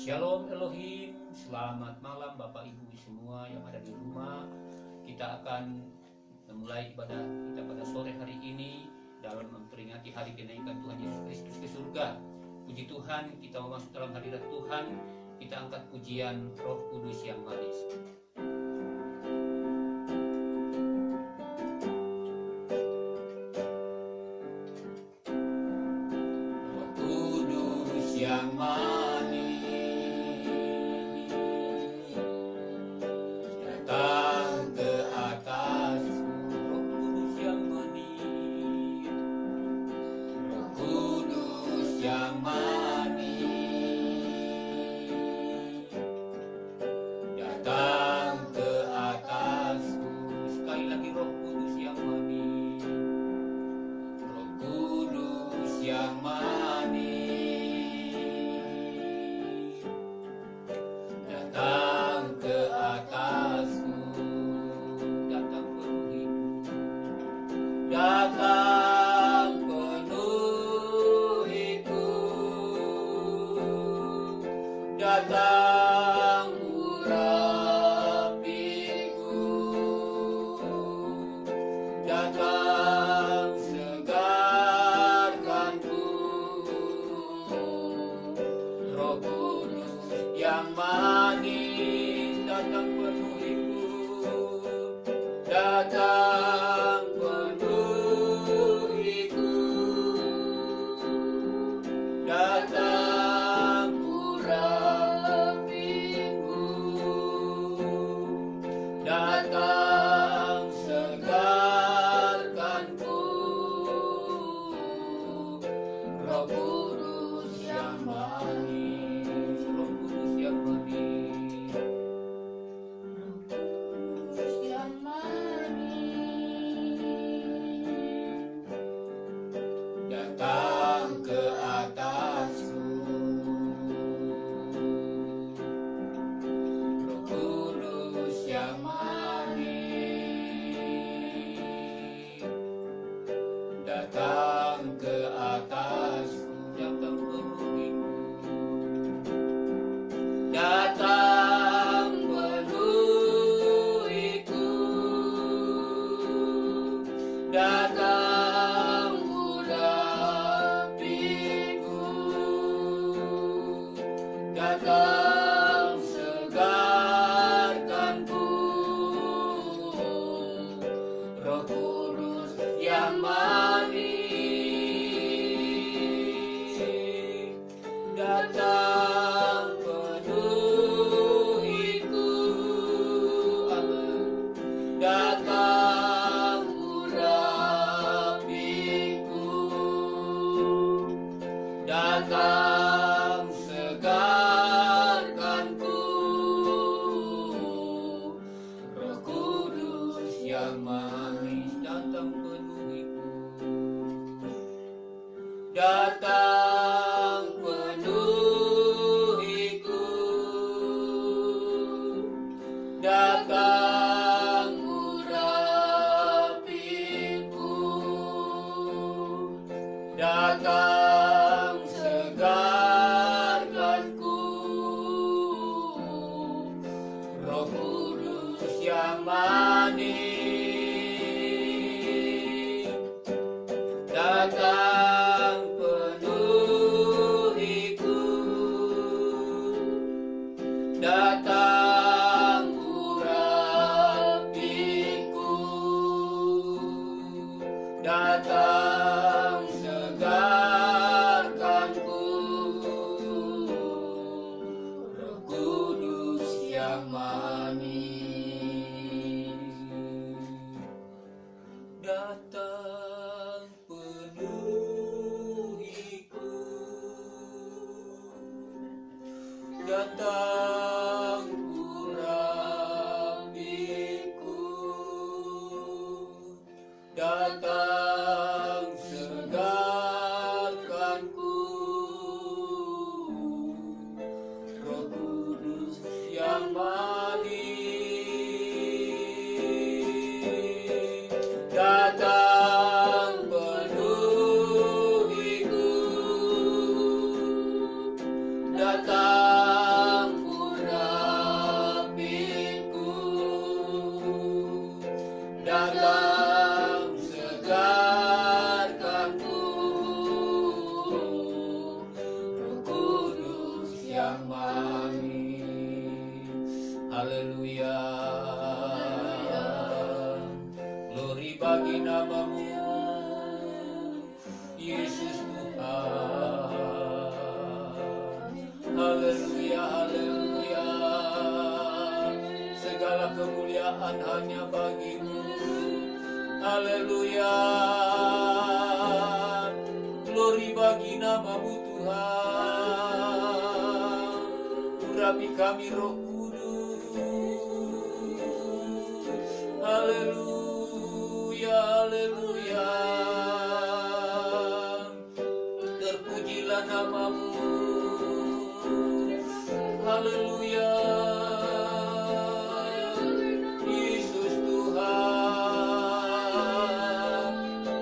Shalom Elohim, selamat malam Bapak Ibu semua yang ada di rumah. Kita akan memulai ibadah kita pada sore hari ini dalam memperingati hari kenaikan Tuhan Yesus Kristus ke surga. Puji Tuhan, kita masuk dalam hadirat Tuhan, kita angkat pujian Roh Kudus yang manis. Roh Kudus yang manis, datang urapiku, datang segarkanku. Roh Kudus yang manis, datang penuhiku, datang penuhiku, datang datang segarkanku. Roh Kudus yang manis, Roh Kudus yang manis, Roh Kudus yang manis, datang ke atasku. Roh Kudus yang datang ke atasku, datang penuhiku, datang penuhiku, datang urapiku, datang segarkanku. Roh Kudus yang datang penuhiku, datang urapiku, datang segarkanku. Roh Kudus yang manis, datang penuhiku, datang penuhiku, datang urapiku, datang segarkanku. Roh Kudus yang manis, datang penuhiku, datang urapiku, datang segarkanku. Roh Kudus yang manis, datang penuhiku, datang urapiku, datang segarkanku. Roh Kudus yang manis, datang penuhiku, datang Tuhan hanya bagimu. Haleluya. Glory bagi namamu Tuhan. Urapi kami Roh Kudus. Haleluya, haleluya. Terpujilah namamu. Haleluya. Yesus Tuhan.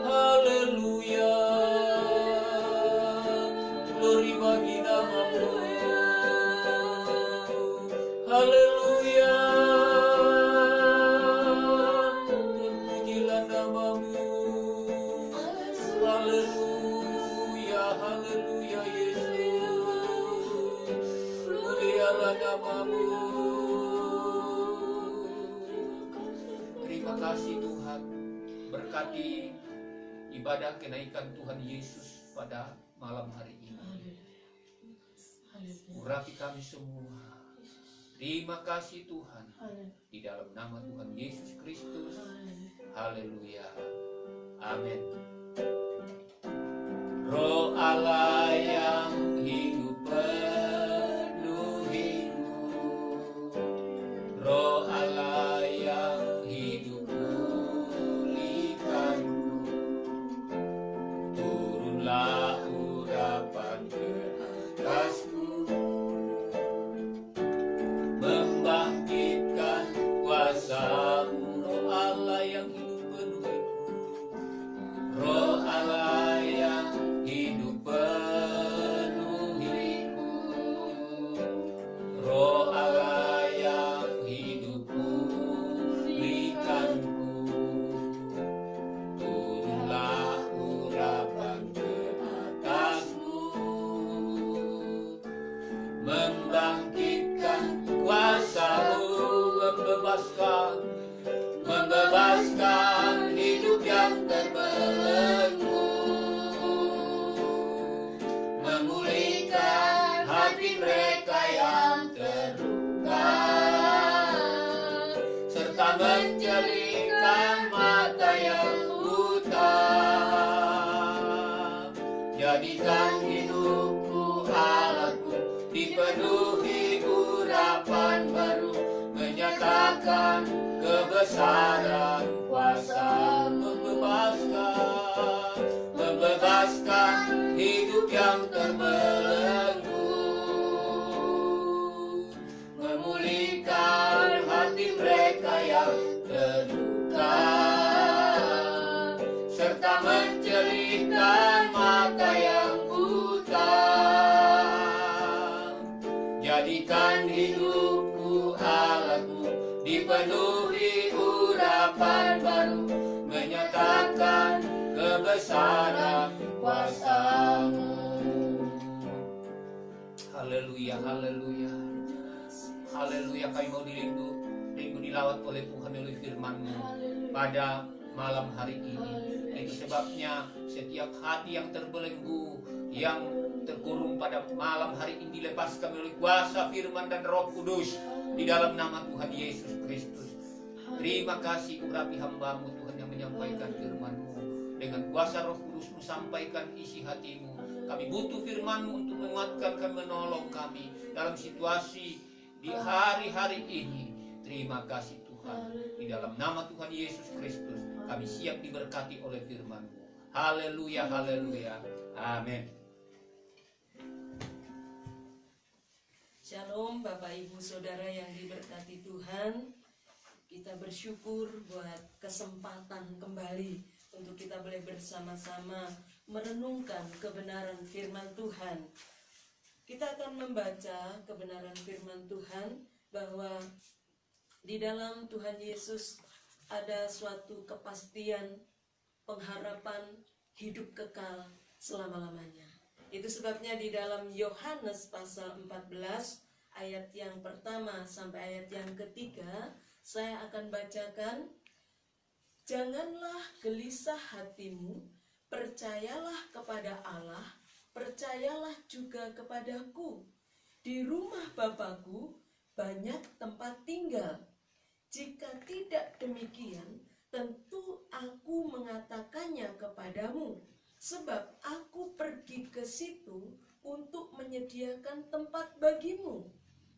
Haleluya. Glory bagi namamu. Haleluya. Terpujilah namamu. Haleluya, haleluya Yesus. Mulialah namamu. Terima kasih Tuhan. Berkati ibadah kenaikan Tuhan Yesus pada malam hari ini. Urapi kami semua. Terima kasih Tuhan. Di dalam nama Tuhan Yesus Kristus. Haleluya. Amin. Roh Allah yang hidup penuhiku. Roh Allah yang hidup pulihkanku. Turunlah urapan ke atasku. Membangkitkan kuasa-Mu. Roh Allah yang hidup penuhiku. Roh Allah yang hidup penuhiku. Roh Allah yang hidup pulihkanku. Turunlah urapan ke atasku. Membangkitkan kuasa-Mu. Membebaskan hidup yang terbelenggu. Memulihkan hati mereka yang terluka, serta menjelikan mata yang buta. Jadikan hidupku alatku, dipenuhi urapan baru, menyatakan kebesaran kuasa. Membebaskan hidup yang terbelenggu. Memulihkan hati mereka yang terluka, serta menjelikan mata yang buta. Jadikan hidupku alatmu, dipenuhi urapan baru, menyatakan kebesaran kuasa-Mu. Haleluya, haleluya. Haleluya, kami mau dilawat oleh Tuhan oleh firman-Mu pada malam hari ini. Itu sebabnya setiap hati yang terbelenggu, yang terkurung pada malam hari ini, dilepaskan oleh kuasa firman dan Roh Kudus di dalam nama Tuhan Yesus Kristus. Terima kasih, urapi hamba-Mu Tuhan yang menyampaikan firman-Mu. Dengan kuasa Roh Kudus-Mu sampaikan isi hati-Mu. Kami butuh firman-Mu untuk menguatkan kami, menolong kami dalam situasi di hari-hari ini. Terima kasih Tuhan. Di dalam nama Tuhan Yesus Kristus kami siap diberkati oleh firman-Mu. Haleluya, haleluya. Amin. Shalom Bapak Ibu Saudara yang diberkati Tuhan. Kita bersyukur buat kesempatan kembali untuk kita boleh bersama-sama merenungkan kebenaran firman Tuhan. Kita akan membaca kebenaran firman Tuhan bahwa di dalam Tuhan Yesus ada suatu kepastian, pengharapan hidup kekal selama-lamanya. Itu sebabnya di dalam Yohanes pasal 14 ayat yang pertama sampai ayat yang ketiga, saya akan bacakan. Janganlah gelisah hatimu, percayalah kepada Allah, percayalah juga kepadaku. Di rumah Bapakku banyak tempat tinggal. Jika tidak demikian, tentu aku mengatakannya kepadamu, sebab aku pergi ke situ untuk menyediakan tempat bagimu.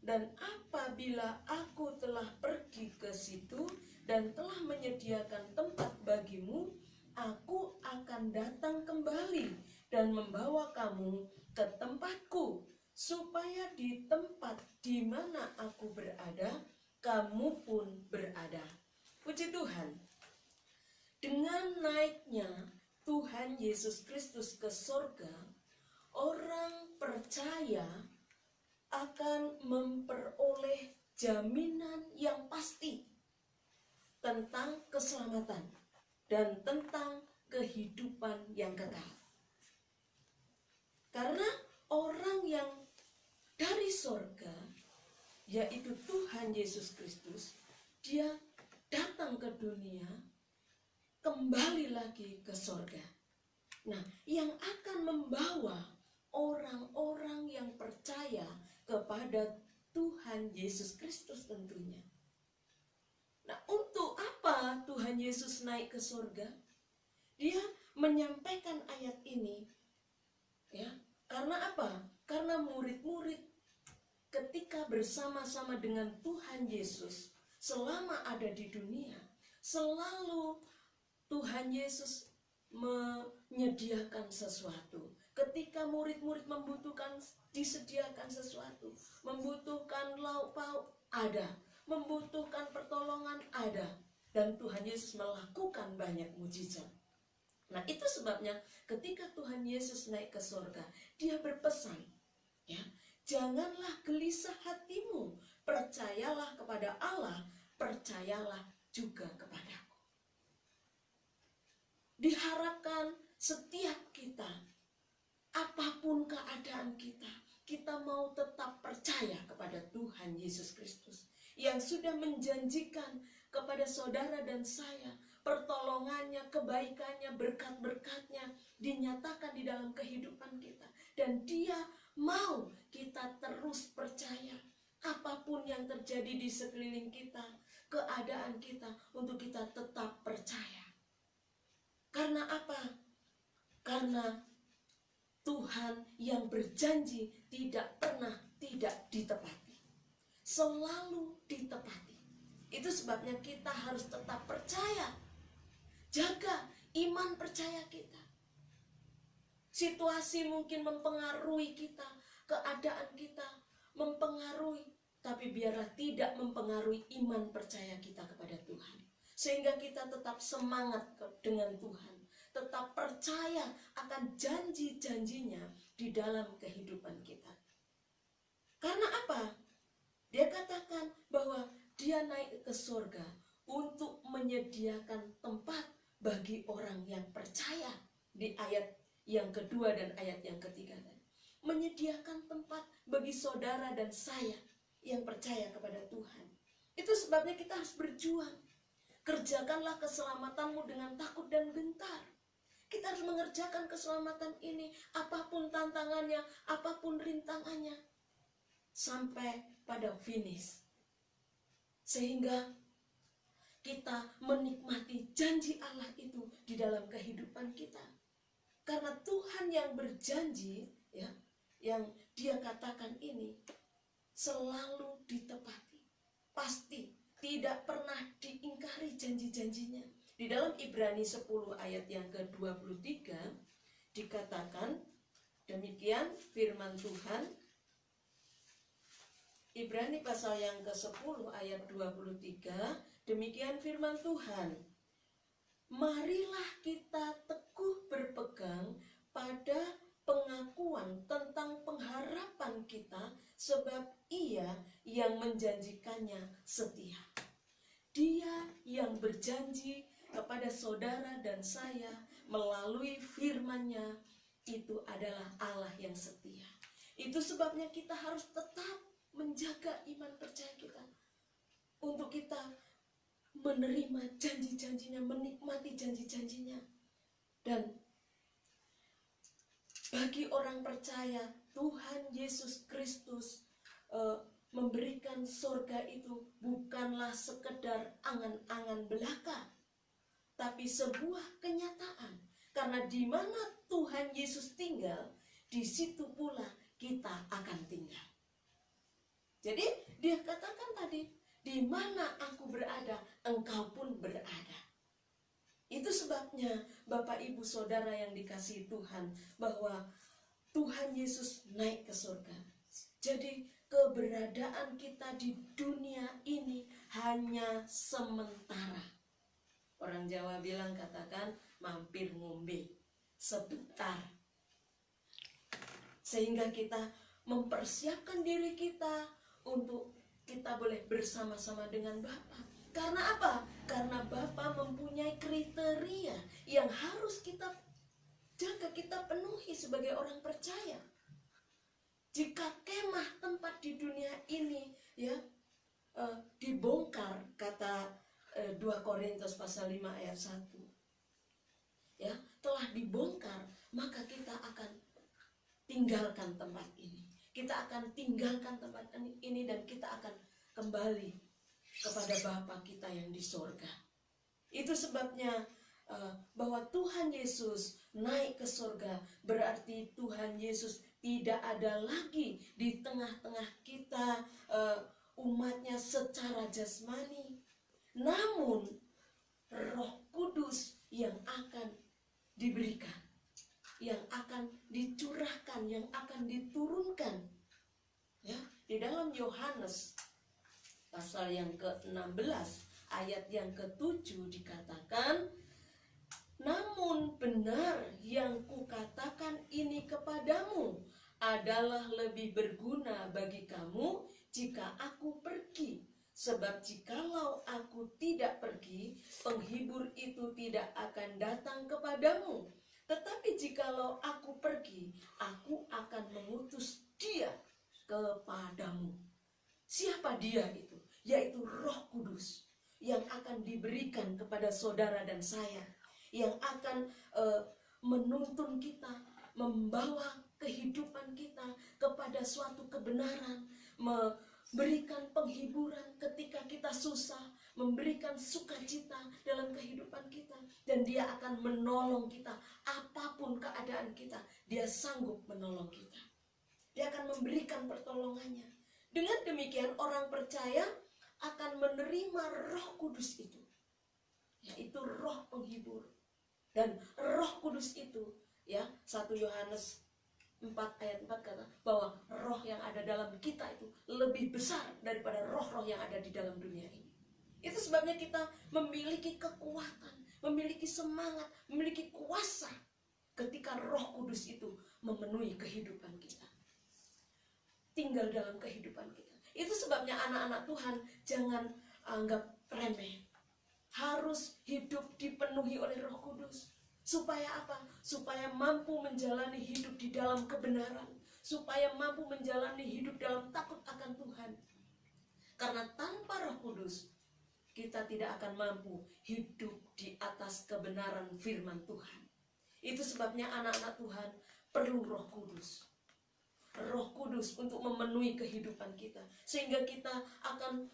Dan apabila aku telah pergi ke situ dan telah menyediakan tempat bagimu, aku akan datang kembali dan membawa kamu ke tempatku, supaya di tempat di mana aku berada, kamu pun berada. Puji Tuhan. Dengan naiknya Tuhan Yesus Kristus ke sorga, orang percaya akan memperoleh jaminan yang pasti tentang keselamatan dan tentang kehidupan yang kekal. Karena orang yang dari sorga, yaitu Tuhan Yesus Kristus, dia datang ke dunia, kembali lagi ke sorga. Nah, yang akan membawa orang-orang yang percaya kepada Tuhan Yesus Kristus tentunya. Nah, untuk apa Tuhan Yesus naik ke sorga? Dia menyampaikan ayat ini, ya, karena apa? Karena murid-murid ketika bersama-sama dengan Tuhan Yesus selama ada di dunia, selalu Tuhan Yesus menyediakan sesuatu. Ketika murid-murid membutuhkan, disediakan sesuatu, membutuhkan lauk pauk, ada, membutuhkan pertolongan, ada, dan Tuhan Yesus melakukan banyak mujizat. Nah, itu sebabnya ketika Tuhan Yesus naik ke surga, dia berpesan, ya, janganlah gelisah hatimu, percayalah kepada Allah, percayalah juga kepadaku. Diharapkan setiap kita, apapun keadaan kita, kita mau tetap percaya kepada Tuhan Yesus Kristus yang sudah menjanjikan kepada saudara dan saya pertolongannya, kebaikannya, berkat-berkatnya dinyatakan di dalam kehidupan kita. Dan dia mau kita terus percaya apapun yang terjadi di sekeliling kita, keadaan kita, untuk kita tetap percaya. Karena apa? Karena Tuhan yang berjanji tidak pernah tidak ditepati. Selalu ditepati. Itu sebabnya kita harus tetap percaya. Jaga iman percaya kita. Situasi mungkin mempengaruhi kita, keadaan kita mempengaruhi, tapi biarlah tidak mempengaruhi iman percaya kita kepada Tuhan. Sehingga kita tetap semangat dengan Tuhan, tetap percaya akan janji-janjinya di dalam kehidupan kita. Karena apa? Dia katakan bahwa dia naik ke surga untuk menyediakan tempat bagi orang yang percaya. Di ayat yang kedua dan ayat yang ketiga tadi, menyediakan tempat bagi saudara dan saya yang percaya kepada Tuhan. Itu sebabnya kita harus berjuang. Kerjakanlah keselamatanmu dengan takut dan gentar. Kita harus mengerjakan keselamatan ini, apapun tantangannya, apapun rintangannya, sampai pada finish. Sehingga kita menikmati janji Allah itu di dalam kehidupan kita. Karena Tuhan yang berjanji, ya, yang dia katakan ini selalu ditepati. Pasti tidak pernah diingkari janji-janjinya. Di dalam Ibrani 10 ayat yang ke-23 dikatakan demikian firman Tuhan. Ibrani pasal yang ke-10 ayat 23, demikian firman Tuhan. Marilah kita teguh berpegang pada pengakuan tentang pengharapan kita, sebab Ia yang menjanjikannya setia. Dia yang berjanji kepada saudara dan saya melalui firman-Nya itu adalah Allah yang setia. Itu sebabnya kita harus tetap menjaga iman percaya kita, untuk kita menerima janji-janjinya, menikmati janji-janjinya. Dan bagi orang percaya, Tuhan Yesus Kristus memberikan surga itu bukanlah sekedar angan-angan belaka, tapi sebuah kenyataan. Karena di mana Tuhan Yesus tinggal, di situ pula kita akan tinggal. Jadi dia katakan tadi, di mana aku berada, engkau pun berada. Itu sebabnya Bapak Ibu Saudara yang dikasihi Tuhan, bahwa Tuhan Yesus naik ke surga. Jadi keberadaan kita di dunia ini hanya sementara. Orang Jawa bilang, katakan mampir ngombe sebentar. Sehingga kita mempersiapkan diri kita untuk kita boleh bersama-sama dengan Bapa. Karena apa? Karena Bapa mempunyai kriteria yang harus kita jaga, kita penuhi sebagai orang percaya. Jika kemah tempat di dunia ini dibongkar, kata 2 Korintus pasal 5 ayat 1, telah dibongkar, maka kita akan tinggalkan tempat ini. Kita akan tinggalkan tempat ini dan kita akan kembali kepada Bapa kita yang di sorga. Itu sebabnya bahwa Tuhan Yesus naik ke sorga, berarti Tuhan Yesus tidak ada lagi di tengah-tengah kita, umatnya secara jasmani. Namun Roh Kudus yang akan diberikan, yang akan dicurahkan, yang akan diturunkan. Di dalam Yohanes pasal yang ke-16 ayat yang ke-7 dikatakan, namun benar yang kukatakan ini kepadamu adalah lebih berguna bagi kamu jika aku pergi. Sebab jikalau aku tidak pergi, penghibur itu tidak akan datang kepadamu. Tetapi jikalau aku pergi, aku akan mengutus dia kepadamu. Siapa dia itu? Yaitu Roh Kudus yang akan diberikan kepada saudara dan saya, yang akan menuntun kita, membawa kehidupan kita kepada suatu kebenaran, memberikan penghiburan ketika kita susah, memberikan sukacita dalam kehidupan kita, dan dia akan menolong kita apapun keadaan kita. Dia sanggup menolong kita, dia akan memberikan pertolongannya. Dengan demikian orang percaya akan menerima Roh Kudus itu, yaitu Roh penghibur. Dan Roh Kudus itu, 1 Yohanes 4 ayat 4 kata bahwa roh yang ada dalam kita itu lebih besar daripada roh-roh yang ada di dalam dunia ini. Itu sebabnya kita memiliki kekuatan, memiliki semangat, memiliki kuasa ketika Roh Kudus itu memenuhi kehidupan kita, tinggal dalam kehidupan kita. Itu sebabnya anak-anak Tuhan jangan anggap remeh, harus hidup dipenuhi oleh Roh Kudus. Supaya apa? Supaya mampu menjalani hidup di dalam kebenaran, supaya mampu menjalani hidup dalam takut akan Tuhan. Karena tanpa Roh Kudus kita tidak akan mampu hidup di atas kebenaran firman Tuhan. Itu sebabnya anak-anak Tuhan perlu Roh Kudus. Roh Kudus untuk memenuhi kehidupan kita, sehingga kita akan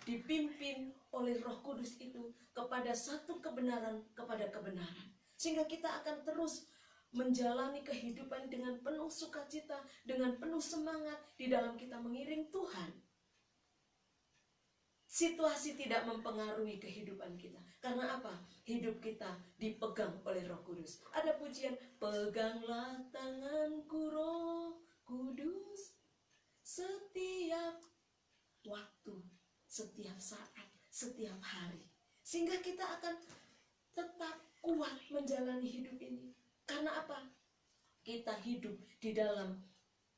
dipimpin oleh Roh Kudus itu kepada satu kebenaran, kepada kebenaran. Sehingga kita akan terus menjalani kehidupan dengan penuh sukacita, dengan penuh semangat di dalam kita mengiring Tuhan. Situasi tidak mempengaruhi kehidupan kita. Karena apa? Hidup kita dipegang oleh Roh Kudus. Ada pujian, peganglah tanganku Roh Kudus setiap waktu, setiap saat, setiap hari. Sehingga kita akan tetap kuat menjalani hidup ini. Karena apa? Kita hidup di dalam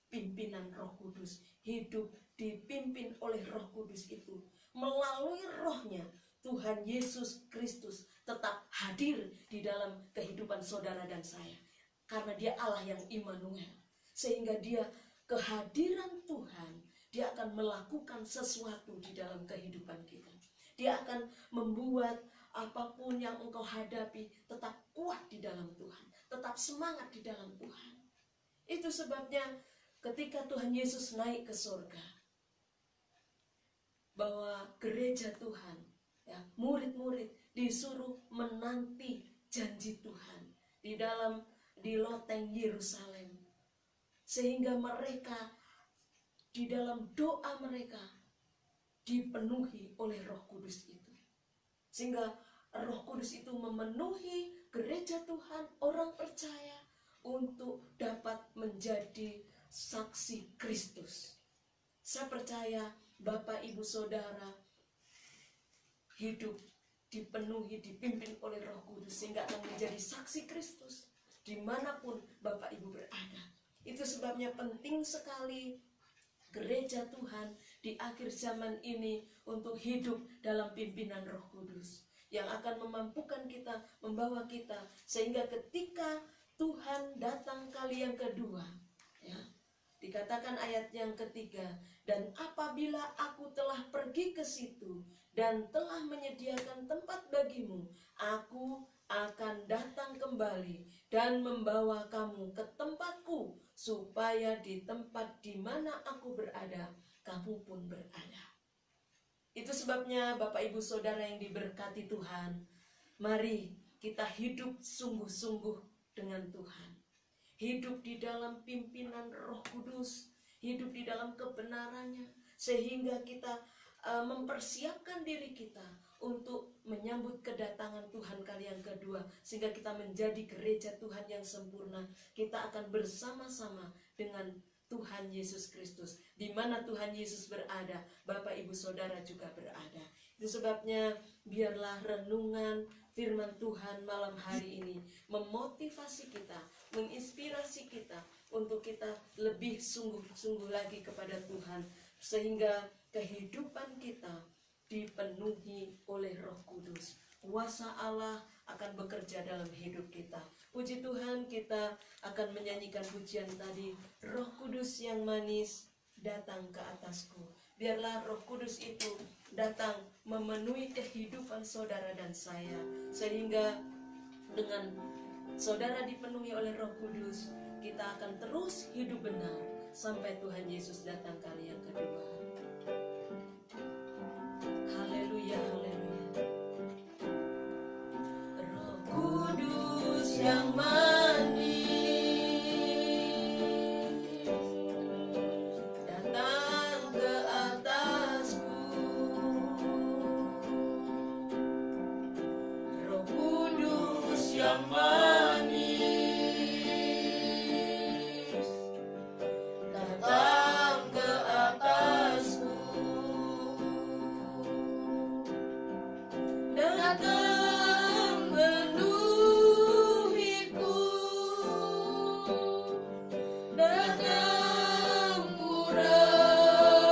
pimpinan Roh Kudus, hidup dipimpin oleh Roh Kudus itu. Melalui rohnya, Tuhan Yesus Kristus tetap hadir di dalam kehidupan saudara dan saya. Karena dia Allah yang Immanuel. Sehingga dia, kehadiran Tuhan, dia akan melakukan sesuatu di dalam kehidupan kita. Dia akan membuat apapun yang engkau hadapi tetap kuat di dalam Tuhan, tetap semangat di dalam Tuhan. Itu sebabnya ketika Tuhan Yesus naik ke surga, bahwa gereja Tuhan, ya, murid-murid disuruh menanti janji Tuhan di loteng Yerusalem, sehingga mereka di dalam doa mereka dipenuhi oleh Roh Kudus itu, sehingga Roh Kudus itu memenuhi gereja Tuhan, orang percaya, untuk dapat menjadi saksi Kristus. Saya percaya Bapak Ibu Saudara hidup dipenuhi, dipimpin oleh Roh Kudus, sehingga akan menjadi saksi Kristus dimanapun Bapak Ibu berada. Itu sebabnya penting sekali gereja Tuhan di akhir zaman ini untuk hidup dalam pimpinan Roh Kudus, yang akan memampukan kita, membawa kita, sehingga ketika Tuhan datang kali yang kedua, ya, dikatakan ayat yang ketiga, dan apabila aku telah pergi ke situ dan telah menyediakan tempat bagimu, aku akan datang kembali dan membawa kamu ke tempatku, supaya di tempat di mana aku berada, kamu pun berada. Itu sebabnya Bapak Ibu Saudara yang diberkati Tuhan, mari kita hidup sungguh-sungguh dengan Tuhan. Hidup di dalam pimpinan Roh Kudus, hidup di dalam kebenarannya, sehingga kita mempersiapkan diri kita untuk menyambut kedatangan Tuhan kali yang kedua, sehingga kita menjadi gereja Tuhan yang sempurna. Kita akan bersama-sama dengan Tuhan Yesus Kristus. Di mana Tuhan Yesus berada, Bapak Ibu Saudara juga berada. Itu sebabnya biarlah renungan firman Tuhan malam hari ini memotivasi kita, menginspirasi kita untuk kita lebih sungguh-sungguh lagi kepada Tuhan, sehingga kehidupan kita dipenuhi oleh Roh Kudus. Kuasa Allah akan bekerja dalam hidup kita. Puji Tuhan, kita akan menyanyikan pujian tadi, Roh Kudus yang manis datang ke atasku. Biarlah Roh Kudus itu datang memenuhi kehidupan saudara dan saya, sehingga dengan saudara dipenuhi oleh Roh Kudus, kita akan terus hidup benar sampai Tuhan Yesus datang kali yang kedua. Haleluya, haleluya. Roh Kudus yang manis datang ke atasku. Roh Kudus yang manis datang ke atasku. Datang menuhiku, datang urapiku,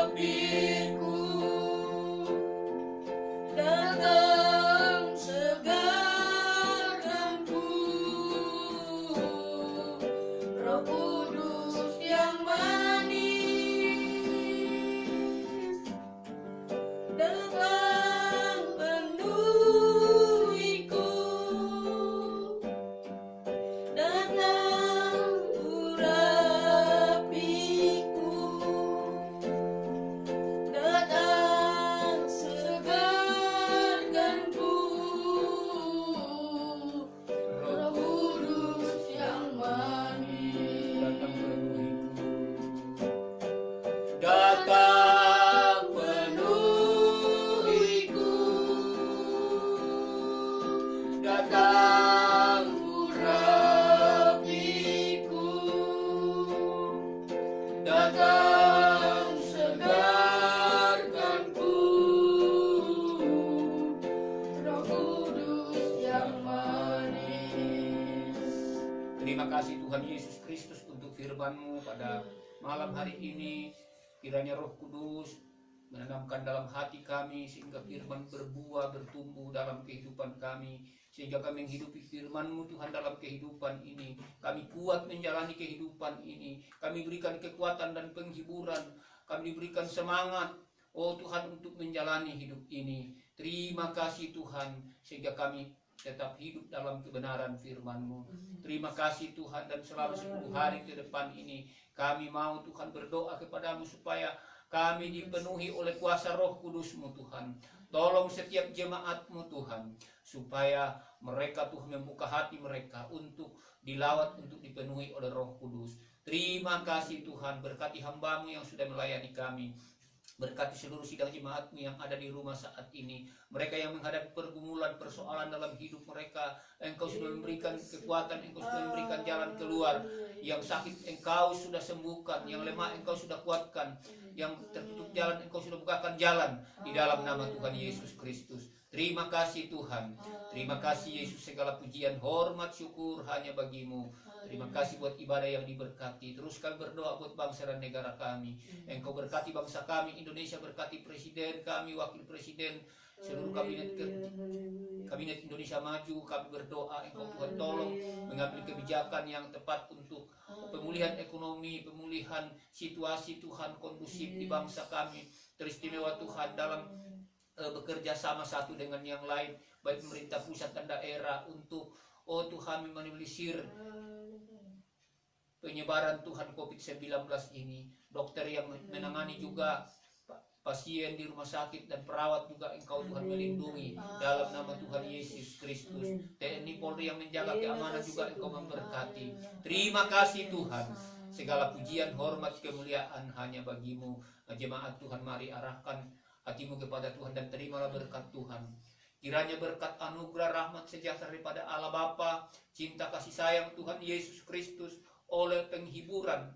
datang segarkanku. Roh Kudus yang manis datang penuhiku, datang urapiku, datang segarkanku. Roh Kudus yang manis datang penuhiku, datang urapiku, datang segarkanku. Roh Kudus yang manis. Terima kasih Tuhan Yesus Kristus untuk firman-Mu pada malam hari ini. Kiranya Roh Kudus menanamkan dalam hati kami, sehingga firman berbuah, bertumbuh dalam kehidupan kami, sehingga kami menghidupi firman-Mu Tuhan dalam kehidupan ini. Kami kuat menjalani kehidupan ini. Kami berikan kekuatan dan penghiburan. Kami diberikan semangat, oh Tuhan, untuk menjalani hidup ini. Terima kasih Tuhan, sehingga kami tetap hidup dalam kebenaran firman-Mu. Terima kasih Tuhan, dan selama 10 hari ke depan ini kami mau Tuhan berdoa kepadamu supaya Kami dipenuhi oleh kuasa Roh Kudus-Mu Tuhan. Tolong setiap jemaat-Mu Tuhan, supaya mereka Tuhan membuka hati mereka untuk dilawat, untuk dipenuhi oleh Roh Kudus. Terima kasih Tuhan, berkati hamba-Mu yang sudah melayani kami. Berkati seluruh sidang jemaat-Mu yang ada di rumah saat ini. Mereka yang menghadapi pergumulan, persoalan dalam hidup mereka, Engkau sudah memberikan kekuatan, Engkau sudah memberikan jalan keluar. Yang sakit Engkau sudah sembuhkan, yang lemah Engkau sudah kuatkan, yang tertutup jalan Engkau sudah bukakan jalan, di dalam nama Tuhan Yesus Kristus. Terima kasih Tuhan. Terima kasih Yesus, segala pujian, hormat, syukur hanya bagi-Mu. Terima kasih buat ibadah yang diberkati. Terus kami berdoa buat bangsa dan negara kami. Engkau berkati bangsa kami, Indonesia, berkati presiden kami, wakil presiden, seluruh kabinet Indonesia Maju. Kami berdoa Engkau Tuhan tolong mengambil kebijakan yang tepat untuk pemulihan ekonomi, pemulihan situasi Tuhan kondusif di bangsa kami. Teristimewa Tuhan dalam bekerja sama satu dengan yang lain, baik pemerintah pusat dan daerah, untuk Tuhan meminimalisir penyebaran Tuhan COVID-19 ini. Dokter yang menangani juga pasien di rumah sakit dan perawat juga Engkau Tuhan melindungi dalam nama Tuhan Yesus Kristus. TNI Polri yang menjaga keamanan juga Engkau memberkati. Terima kasih Tuhan. Segala pujian, hormat, kemuliaan hanya bagi-Mu. Jemaat Tuhan, mari arahkan hatimu kepada Tuhan dan terimalah berkat Tuhan. Kiranya berkat anugerah rahmat sejahtera daripada Allah Bapa, cinta kasih sayang Tuhan Yesus Kristus, oleh penghiburan,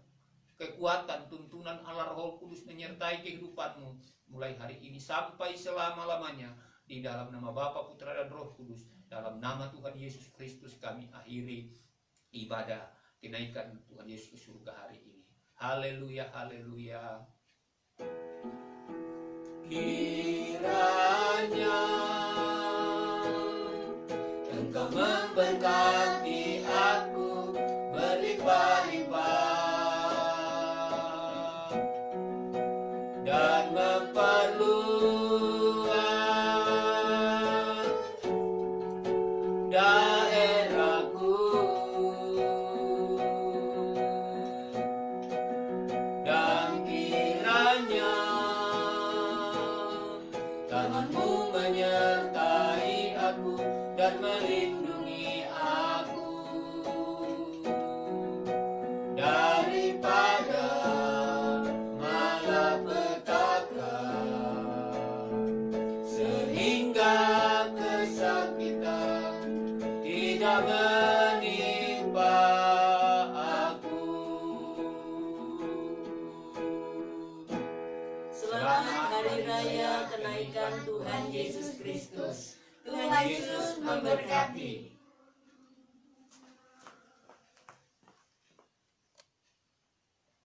kekuatan, tuntunan Allah Roh Kudus menyertai kehidupanmu mulai hari ini sampai selama-lamanya, di dalam nama Bapa, Putra dan Roh Kudus. Dalam nama Tuhan Yesus Kristus kami akhiri ibadah kenaikan Tuhan Yesus ke surga hari ini. Haleluya, haleluya. Kiranya Engkau memberkati aku berlimpah-limpah dan memperluas daerahku, dan kiranya tangan-Mu menyertai aku dan melindungi aku daripada malapetaka, sehingga kesakitan tidak menimpa aku. Selamat Hari Raya Kenaikan Tuhan Yesus Kristus. Tuhan Yesus memberkati.